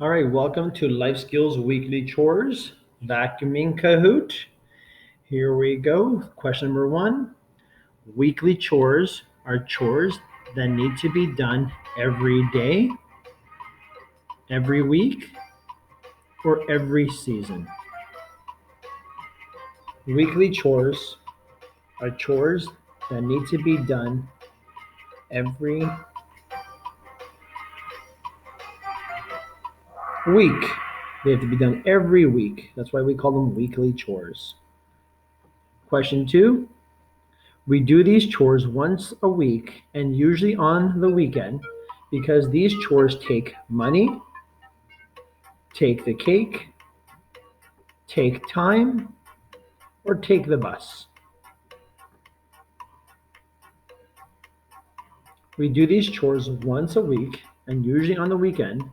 All right, welcome to Life Skills Weekly Chores, Vacuuming Kahoot. Here we go. Question number one. Weekly chores are chores that need to be done every day, every week, or every season. Weekly chores are chores that need to be done every week. They have to be done every week. That's why we call them weekly chores. Question two. We do these chores once a week and usually on the weekend because these chores take money, take the cake, take time, or take the bus. We do these chores once a week and usually on the weekend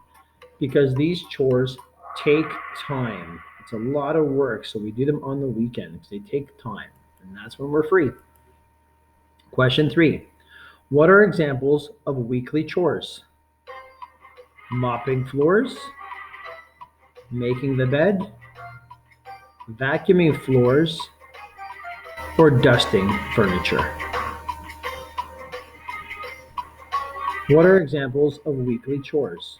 because these chores take time. It's a lot of work, so we do them on the weekend because they take time, and that's when we're free. Question three. What are examples of weekly chores? Mopping floors, making the bed, vacuuming floors, or dusting furniture. What are examples of weekly chores?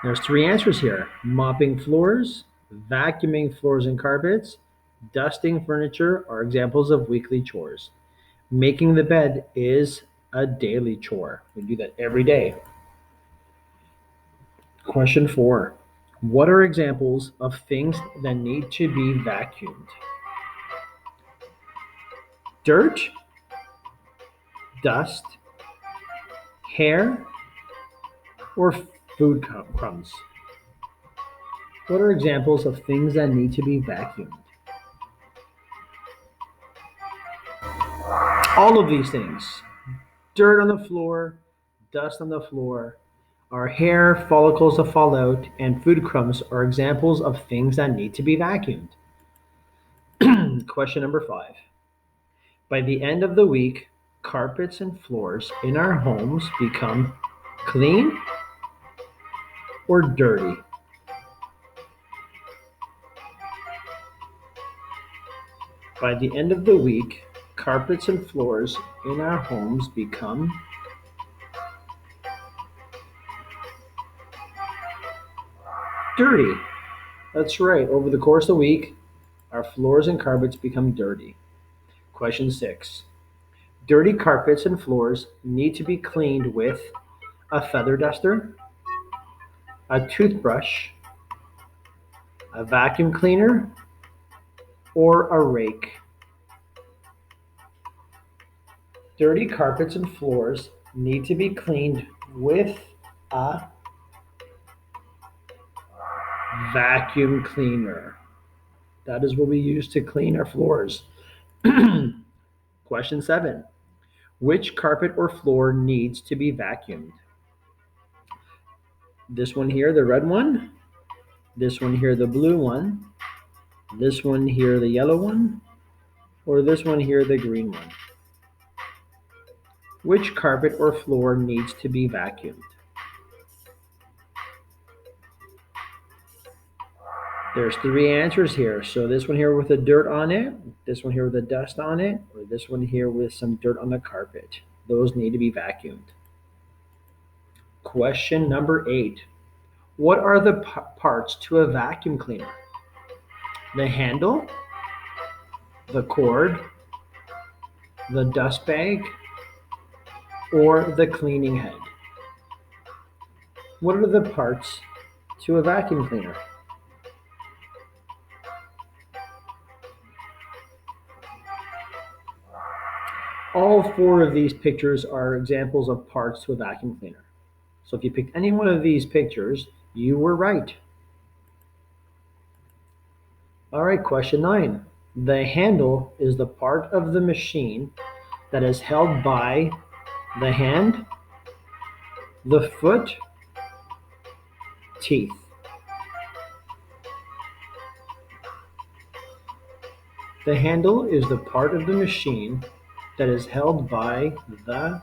There's three answers here. Mopping floors, vacuuming floors and carpets, dusting furniture are examples of weekly chores. Making the bed is a daily chore. We do that every day. Question four. What are examples of things that need to be vacuumed? Dirt, dust, hair, or food crumbs? What are examples of things that need to be vacuumed? All of these things. Dirt on the floor, dust on the floor, our hair follicles that fall out, and food crumbs are examples of things that need to be vacuumed. Question number five. By the end of the week, carpets and floors in our homes become clean or dirty? By the end of the week, carpets and floors in our homes become dirty. That's right. Over the course of the week, our floors and carpets become dirty. Question six. Dirty carpets and floors need to be cleaned with a feather duster, a toothbrush, a vacuum cleaner, or a rake. Dirty carpets and floors need to be cleaned with a vacuum cleaner. That is what we use to clean our floors. Question seven. Which carpet or floor needs to be vacuumed? This one here, the red one. This one here, the blue one. This one here, the yellow one. Or this one here, the green one. Which carpet or floor needs to be vacuumed? There's three answers here. So this one here with the dirt on it, this one here with the dust on it, or this one here with some dirt on the carpet. Those need to be vacuumed. Question number 8. What are the parts to a vacuum cleaner? The handle, the cord, the dust bag, or the cleaning head? What are the parts to a vacuum cleaner? All four of these pictures are examples of parts to a vacuum cleaner. So if you picked any one of these pictures, you were right. All right, question 9. The handle is the part of the machine that is held by the hand, the foot, teeth. The handle is the part of the machine that is held by the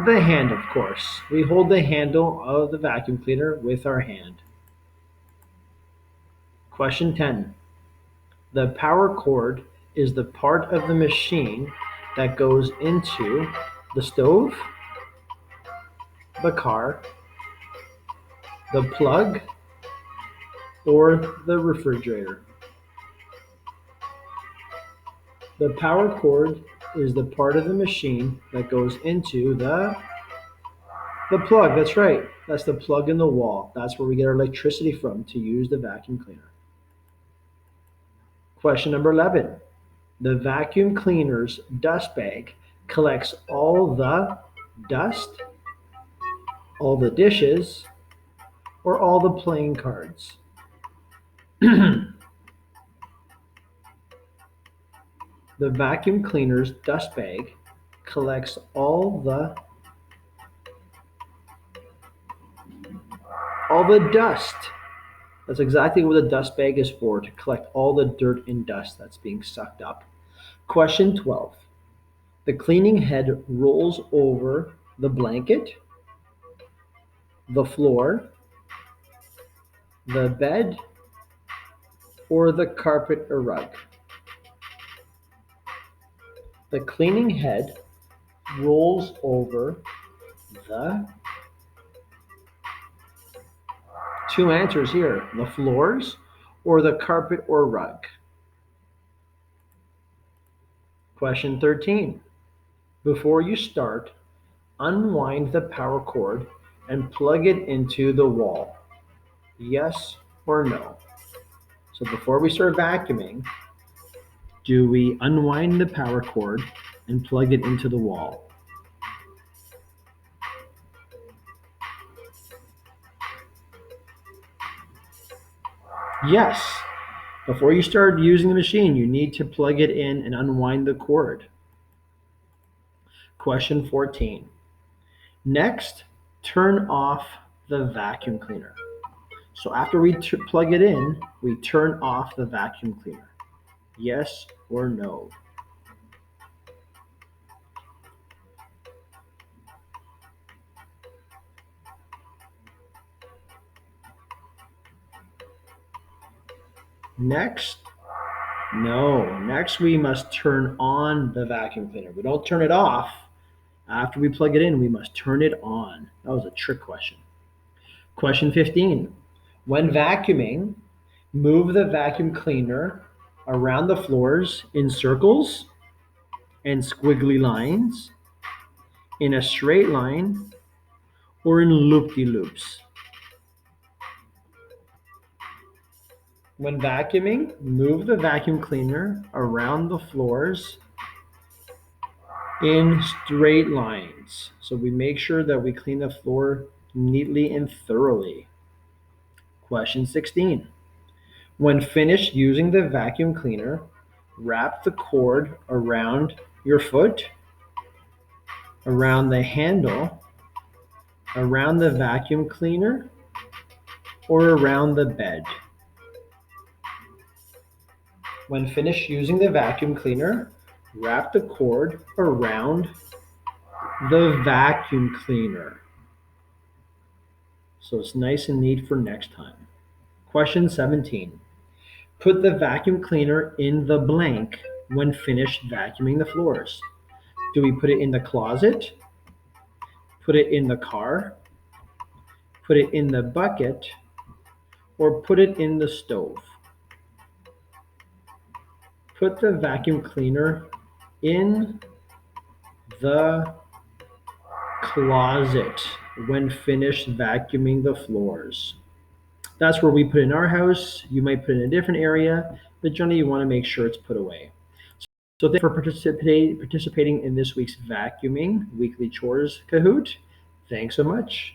The hand, of course. We hold the handle of the vacuum cleaner with our hand. Question 10. The power cord is the part of the machine that goes into the stove, the car, the plug, or the refrigerator. The power cord is the part of the machine that goes into the plug. That's right. That's the plug in the wall. That's where we get our electricity from to use the vacuum cleaner. Question number 11. The vacuum cleaner's dust bag collects all the dust, all the dishes, or all the playing cards. The vacuum cleaner's dust bag collects all the dust. That's exactly what the dust bag is for, to collect all the dirt and dust that's being sucked up. Question 12. The cleaning head rolls over the blanket, the floor, the bed, or the carpet or rug. The cleaning head rolls over the two answers here, the floors or the carpet or rug. Question 13. Before you start, unwind the power cord and plug it into the wall. Yes or no? So before we start vacuuming, do we unwind the power cord and plug it into the wall? Yes. Before you start using the machine, you need to plug it in and unwind the cord. Question 14. Next, turn off the vacuum cleaner. So after we plug it in, we turn off the vacuum cleaner. Yes or no? Next, no. Next, we must turn on the vacuum cleaner. We don't turn it off. After we plug it in, we must turn it on. That was a trick question. Question 15. When vacuuming, move the vacuum cleaner around the floors in circles and squiggly lines, in a straight line, or in loop-de-loops. When vacuuming, move the vacuum cleaner around the floors in straight lines. So we make sure that we clean the floor neatly and thoroughly. Question 16. When finished using the vacuum cleaner, wrap the cord around your foot, around the handle, around the vacuum cleaner, or around the bed. When finished using the vacuum cleaner, wrap the cord around the vacuum cleaner. So it's nice and neat for next time. Question 17. Put the vacuum cleaner in the blank when finished vacuuming the floors. Do we put it in the closet? Put it in the car? Put it in the bucket? Or put it in the stove? Put the vacuum cleaner in the closet when finished vacuuming the floors. That's where we put it in our house. You might put it in a different area, but generally you want to make sure it's put away. So thank you for participating in this week's vacuuming weekly chores Kahoot. Thanks so much.